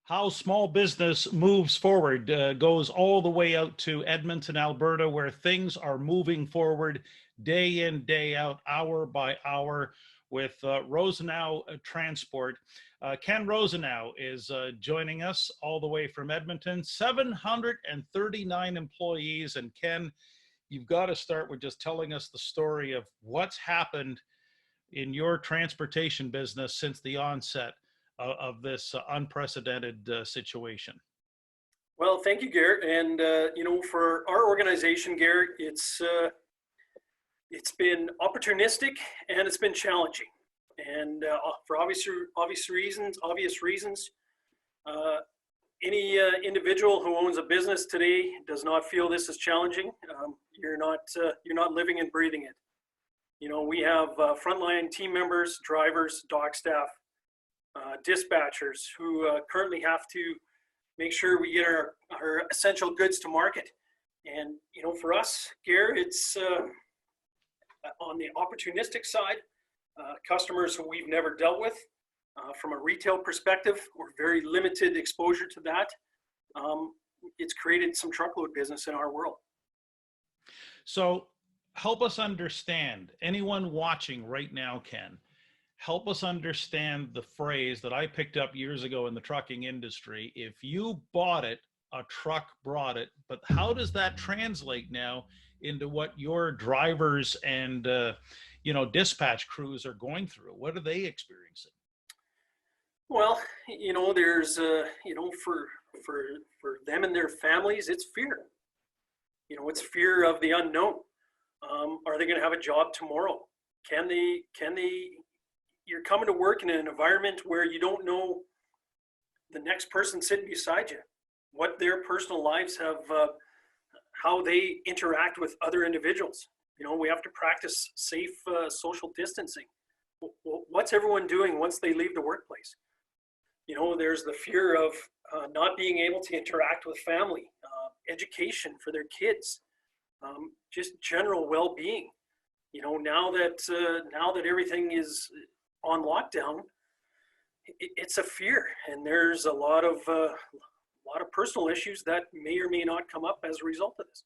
How small business moves forward goes all the way out to Edmonton, Alberta, where things are moving forward day in, day out, hour by hour with Rosenau Transport. Ken Rosenau is joining us all the way from Edmonton, 739 employees. And Ken, you've got to start with just telling us the story of what's happened in your transportation business since the onset of this unprecedented situation. Well, thank you, Garrett. And for our organization, Garrett, it's been opportunistic and it's been challenging. And for obvious reasons, any individual who owns a business today does not feel this is challenging. You're not living and breathing it. You know, we have frontline team members, drivers, dock staff, dispatchers who currently have to make sure we get our essential goods to market. And, you know, for us, Gare, it's on the opportunistic side, customers who we've never dealt with. From a retail perspective, we're very limited exposure to that. It's created some truckload business in our world. So help us understand, anyone watching right now, Ken, help us understand the phrase that I picked up years ago in the trucking industry. If you bought it, a truck brought it. But how does that translate now into what your drivers and dispatch crews are going through? What are they experiencing? Well, you know, there's for them and their families, it's fear. You know, it's fear of the unknown. Are they going to have a job tomorrow? Can they? You're coming to work in an environment where you don't know the next person sitting beside you, what their personal lives have, how they interact with other individuals. You know, we have to practice safe social distancing. What's everyone doing once they leave the workplace? You know, there's the fear of not being able to interact with family, education for their kids, just general well-being. You know, now that everything is on lockdown, it's a fear, and there's a lot of personal issues that may or may not come up as a result of this.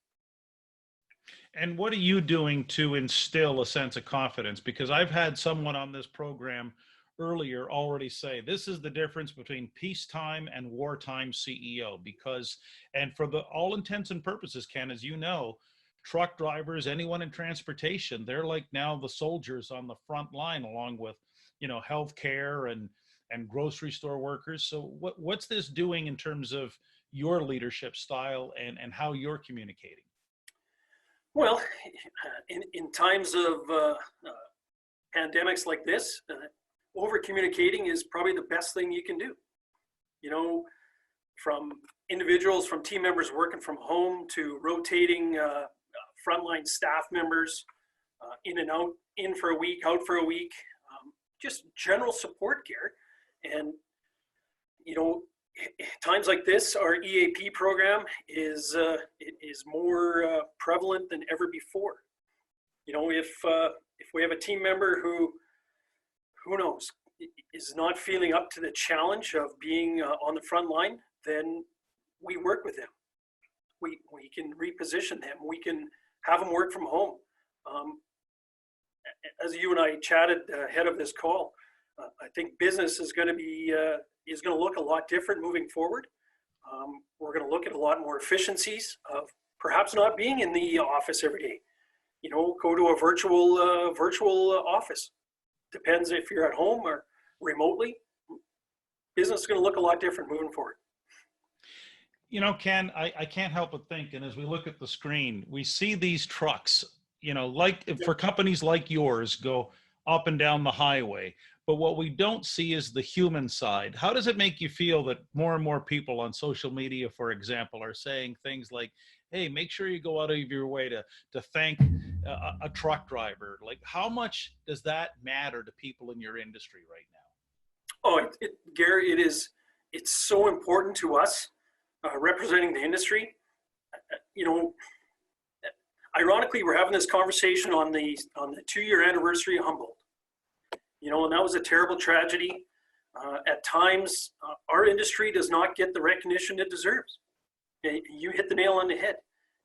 And what are you doing to instill a sense of confidence? Because I've had someone on this program earlier already say this is the difference between peacetime and wartime CEO. Because, and for all intents and purposes, Ken, as you know, truck drivers, anyone in transportation, they're like now the soldiers on the front line, along with, you know, healthcare and grocery store workers. So what's this doing in terms of your leadership style and how you're communicating? Well, in times of pandemics like this, over communicating is probably the best thing you can do. You know, from individuals, from team members working from home to rotating frontline staff members, in and out, in for a week, out for a week, just general support gear. And, you know, times like this, our EAP program is more prevalent than ever before. You know, if we have a team member who knows, is not feeling up to the challenge of being on the front line, then we work with them. We can reposition them. We can have them work from home. As you and I chatted ahead of this call, I think business is going to look a lot different moving forward. We're going to look at a lot more efficiencies of perhaps not being in the office every day. You know, go to a virtual office. Depends if you're at home or remotely. Business is going to look a lot different moving forward. You know, Ken, I can't help but think, and as we look at the screen, we see these trucks, you know, like for companies like yours, go up and down the highway. But what we don't see is the human side. How does it make you feel that more and more people on social media, for example, are saying things like, hey, make sure you go out of your way to thank a truck driver? Like, how much does that matter to people in your industry right now? Oh, Gary, it's so important to us representing the industry. You know, ironically, we're having this conversation on the 2-year anniversary of Humboldt. You know, and that was a terrible tragedy. At times, our industry does not get the recognition it deserves. You hit the nail on the head.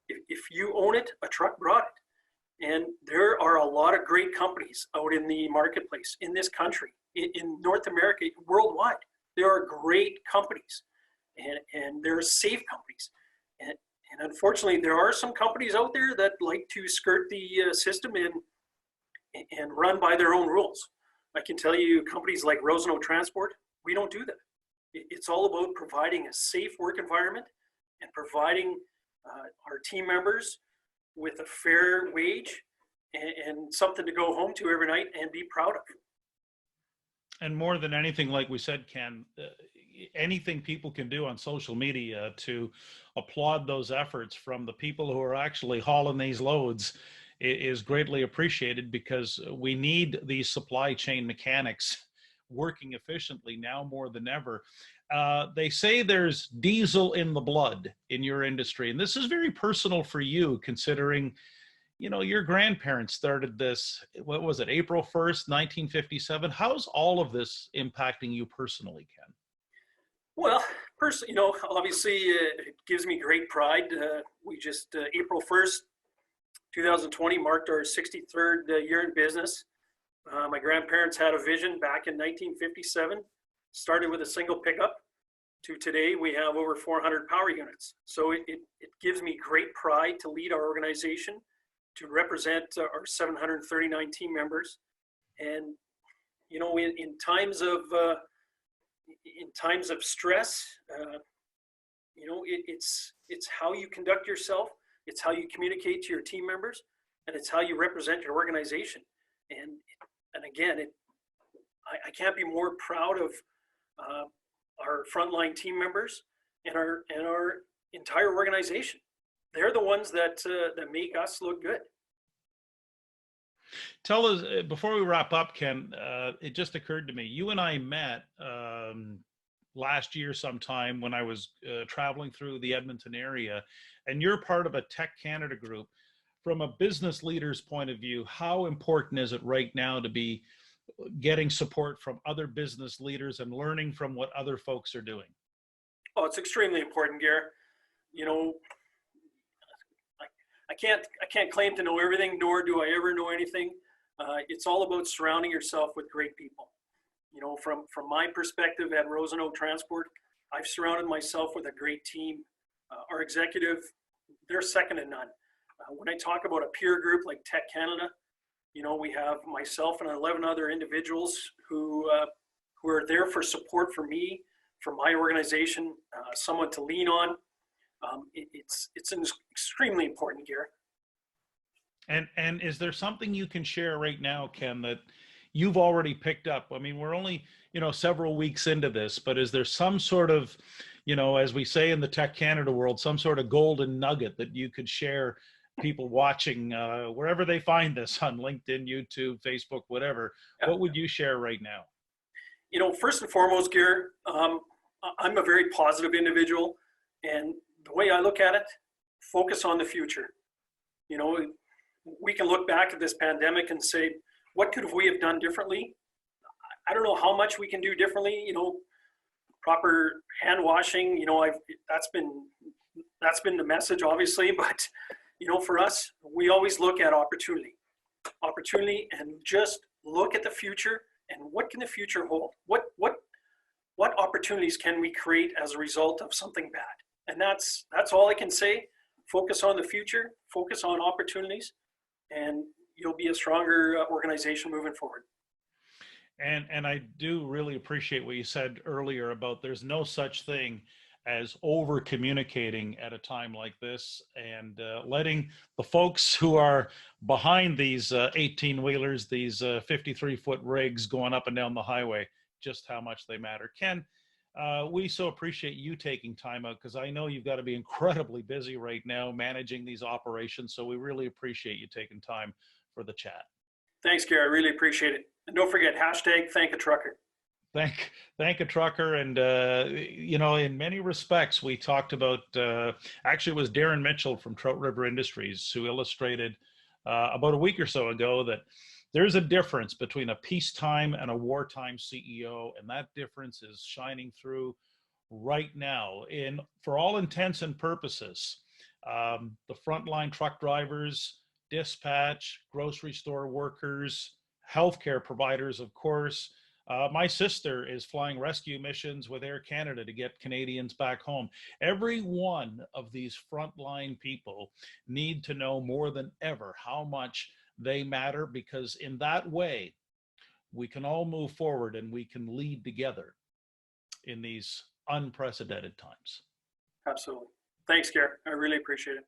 If you own it, a truck brought it. And there are a lot of great companies out in the marketplace, in this country, in North America, worldwide. There are great companies, and there are safe companies. And unfortunately, there are some companies out there that like to skirt the system and run by their own rules. I can tell you companies like Rosenau Transport, we don't do that. It's all about providing a safe work environment and providing our team members with a fair wage and something to go home to every night and be proud of. And more than anything, like we said, Ken, anything people can do on social media to applaud those efforts from the people who are actually hauling these loads is greatly appreciated, because we need these supply chain mechanics working efficiently now more than ever. They say there's diesel in the blood in your industry, and this is very personal for you, considering, you know, your grandparents started this, what was it, April 1st, 1957. How's all of this impacting you personally, Ken? Well, personally, obviously it gives me great pride. We just, April 1st, 2020 marked our 63rd year in business. My grandparents had a vision back in 1957, started with a single pickup. To today, we have over 400 power units. So it gives me great pride to lead our organization, to represent our 739 team members. And, in times of stress, it's how you conduct yourself, it's how you communicate to your team members, and it's how you represent your organization. And again, I can't be more proud of our frontline team members and our entire organization. They're the ones that make us look good. Tell us, before we wrap up, Ken, it just occurred to me, you and I met last year sometime when I was traveling through the Edmonton area, and you're part of a Tech Canada group. From a business leader's point of view, how important is it right now to be getting support from other business leaders and learning from what other folks are doing? Oh, it's extremely important, Gare. I can't claim to know everything, nor do I ever know anything. It's all about surrounding yourself with great people. From my perspective at Rosenau Transport, I've surrounded myself with a great team. Our executive, they're second to none. When I talk about a peer group like Tech Canada, we have myself and 11 other individuals who are there for support for me, for my organization, someone to lean on. It's extremely important, Gary. And is there something you can share right now, Ken, that you've already picked up? I mean, we're only, several weeks into this, but is there some sort of, as we say in the Tech Canada world, some sort of golden nugget that you could share people watching, wherever they find this, on LinkedIn, YouTube, Facebook, whatever? Yeah. What would you share right now? First and foremost, Gary, I'm a very positive individual, and the way I look at it, focus on the future. We can look back at this pandemic and say, what could we have done differently? I don't know how much we can do differently. Proper hand washing. That's been the message, obviously. But for us, we always look at opportunity, and just look at the future and what can the future hold. What opportunities can we create as a result of something bad? And that's all I can say. Focus on the future. Focus on opportunities, and you'll be a stronger organization moving forward. And I do really appreciate what you said earlier about there's no such thing as over communicating at a time like this, and letting the folks who are behind these 18-wheelers, these 53-foot rigs going up and down the highway, just how much they matter. Ken, we so appreciate you taking time out, because I know you've got to be incredibly busy right now managing these operations. So we really appreciate you taking time for the chat. Thanks, Gary. I really appreciate it. And don't forget, #ThankATrucker. Thank a trucker. And, in many respects, we talked about, actually it was Darren Mitchell from Trout River Industries who illustrated about a week or so ago that there's a difference between a peacetime and a wartime CEO, and that difference is shining through right now. In for all intents and purposes, the frontline truck drivers, dispatch, grocery store workers, healthcare providers, of course. My sister is flying rescue missions with Air Canada to get Canadians back home. Every one of these frontline people need to know more than ever how much they matter, because in that way, we can all move forward and we can lead together in these unprecedented times. Absolutely. Thanks, Gary. I really appreciate it.